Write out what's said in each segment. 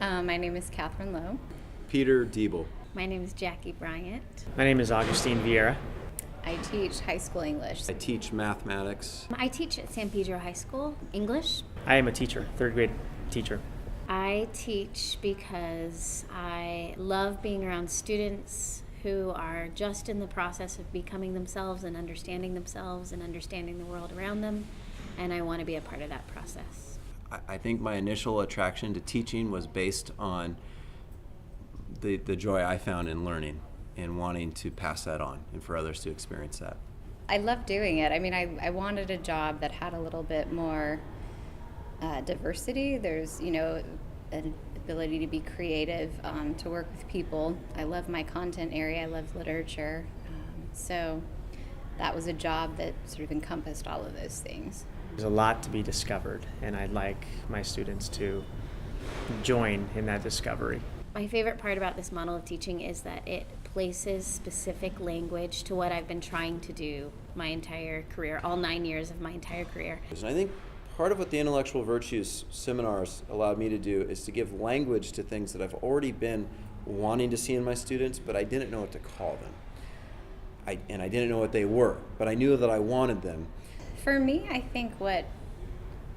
My name is Catherine Lowe. Peter Diebel. My name is Jackie Bryant. My name is Augustine Vieira. I teach high school English. I teach mathematics. I teach at San Pedro High School English. I am a teacher, third grade teacher. I teach because I love being around students who are just in the process of becoming themselves and understanding the world around them, and I want to be a part of that process. I think my initial attraction to teaching was based on the joy I found in learning and wanting to pass that on and for others to experience that. I love doing it. I mean, I wanted a job that had a little bit more diversity. There's, an ability to be creative, to work with people. I love my content area. I love literature. So that was a job that sort of encompassed all of those things. There's a lot to be discovered, and I'd like my students to join in that discovery. My favorite part about this model of teaching is that it places specific language to what I've been trying to do my entire career, all 9 years of my entire career. And I think part of what the intellectual virtues seminars allowed me to do is to give language to things that I've already been wanting to see in my students, but I didn't know what to call them. And I didn't know what they were, but I knew that I wanted them. For me, I think what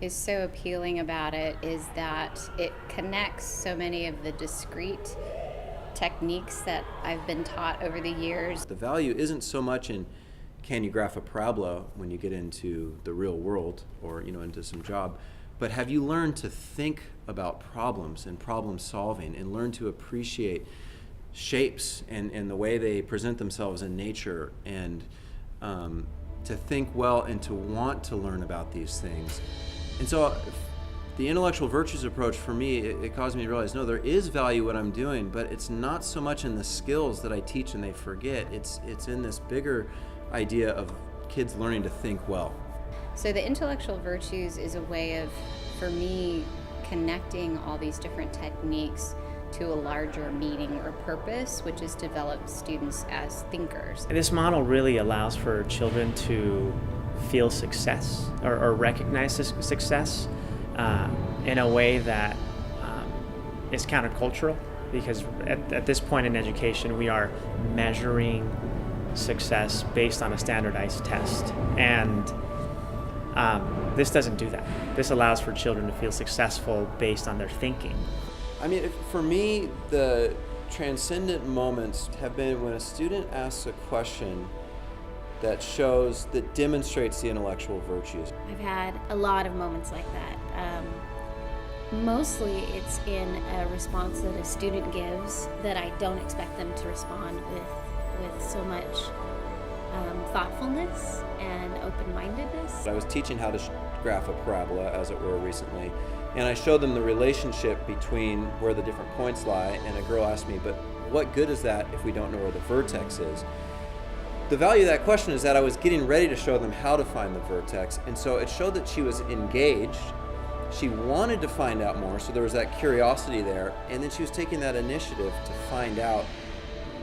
is so appealing about it is that it connects so many of the discrete techniques that I've been taught over the years. The value isn't so much in can you graph a parabola when you get into the real world or into some job, but have you learned to think about problems and problem solving and learn to appreciate shapes and the way they present themselves in nature, and to think well and to want to learn about these things. And so the intellectual virtues approach for me, it caused me to realize, no, there is value what I'm doing, but it's not so much in the skills that I teach and they forget. It's in this bigger idea of kids learning to think well. So the intellectual virtues is a way of, for me, connecting all these different techniques to a larger meaning or purpose, which is to develop students as thinkers. And this model really allows for children to feel success or recognize success in a way that is countercultural, because at this point in education we are measuring success based on a standardized test, and this doesn't do that. This allows for children to feel successful based on their thinking. I mean, for me, the transcendent moments have been when a student asks a question that demonstrates the intellectual virtues. I've had a lot of moments like that. Mostly it's in a response that a student gives that I don't expect them to respond with so much thoughtfulness and open-mindedness. I was teaching how to graph a parabola, as it were, recently, and I showed them the relationship between where the different points lie, and a girl asked me, but what good is that if we don't know where the vertex is? The value of that question is that I was getting ready to show them how to find the vertex, and so it showed that she was engaged. She wanted to find out more, so there was that curiosity there, and then she was taking that initiative to find out,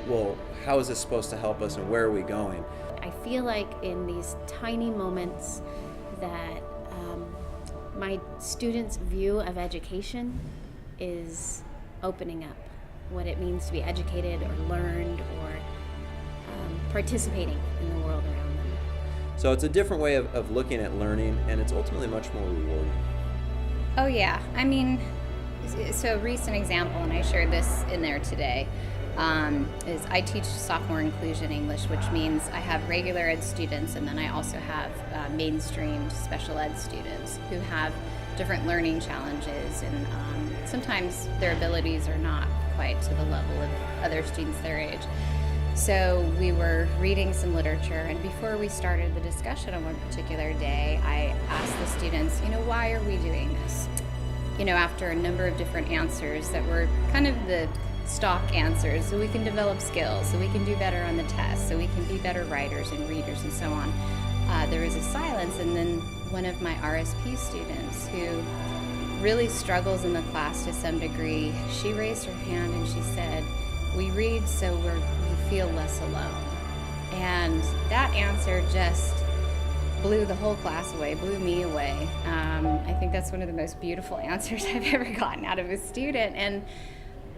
well, how is this supposed to help us and where are we going? I feel like in these tiny moments that my students' view of education is opening up what it means to be educated or learned or participating in the world around them. So it's a different way of looking at learning, and it's ultimately much more rewarding. Oh yeah, I mean, so a recent example, and I shared this in there today, is I teach sophomore inclusion English, which means I have regular ed students, and then I also have mainstreamed special ed students who have different learning challenges, and sometimes their abilities are not quite to the level of other students their age. So we were reading some literature, and before we started the discussion on one particular day, I asked the students, why are we doing this? After a number of different answers that were kind of the stock answers, so we can develop skills, so we can do better on the test, so we can be better writers and readers and so on. There was a silence, and then one of my RSP students who really struggles in the class to some degree, she raised her hand and she said, we read so we feel less alone. And that answer just blew the whole class away, blew me away. I think that's one of the most beautiful answers I've ever gotten out of a student. And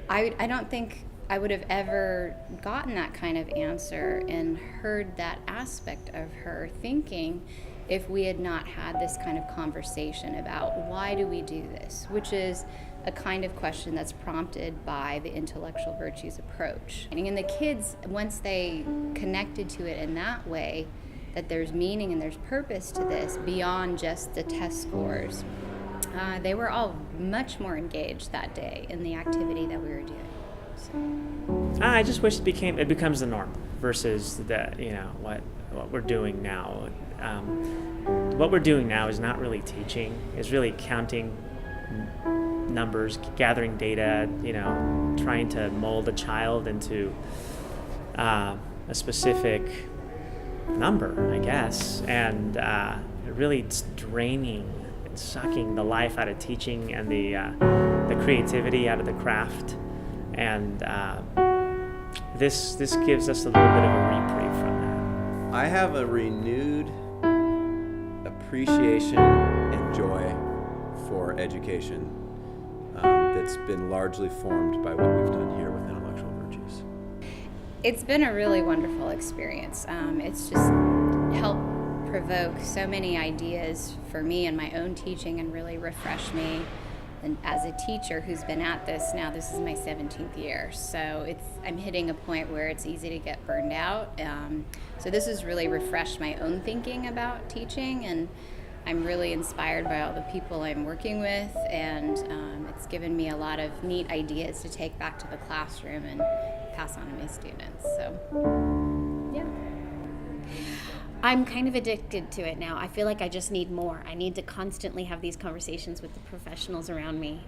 I don't think I would have ever gotten that kind of answer and heard that aspect of her thinking if we had not had this kind of conversation about why do we do this, which is a kind of question that's prompted by the intellectual virtues approach. And the kids, once they connected to it in that way, that there's meaning and there's purpose to this beyond just the test scores, they were all much more engaged that day in the activity that we were doing. So. I just wish it becomes the norm versus what we're doing now. What we're doing now is not really teaching; it's really counting numbers, gathering data. Trying to mold a child into a specific number, I guess, and really it's draining and sucking the life out of teaching and the creativity out of the craft. And this gives us a little bit of a reprieve from that. I have a renewed appreciation and joy for education that's been largely formed by what we've done here with Intellectual Virtues. It's been a really wonderful experience. It's just helped provoke so many ideas for me in my own teaching and really refresh me. And as a teacher who's been at this now, this is my 17th year, so I'm hitting a point where it's easy to get burned out. So this has really refreshed my own thinking about teaching, and I'm really inspired by all the people I'm working with, and it's given me a lot of neat ideas to take back to the classroom and pass on to my students. So, yeah. I'm kind of addicted to it now. I feel like I just need more. I need to constantly have these conversations with the professionals around me.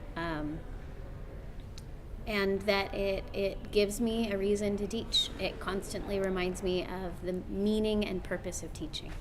And that it gives me a reason to teach. It constantly reminds me of the meaning and purpose of teaching.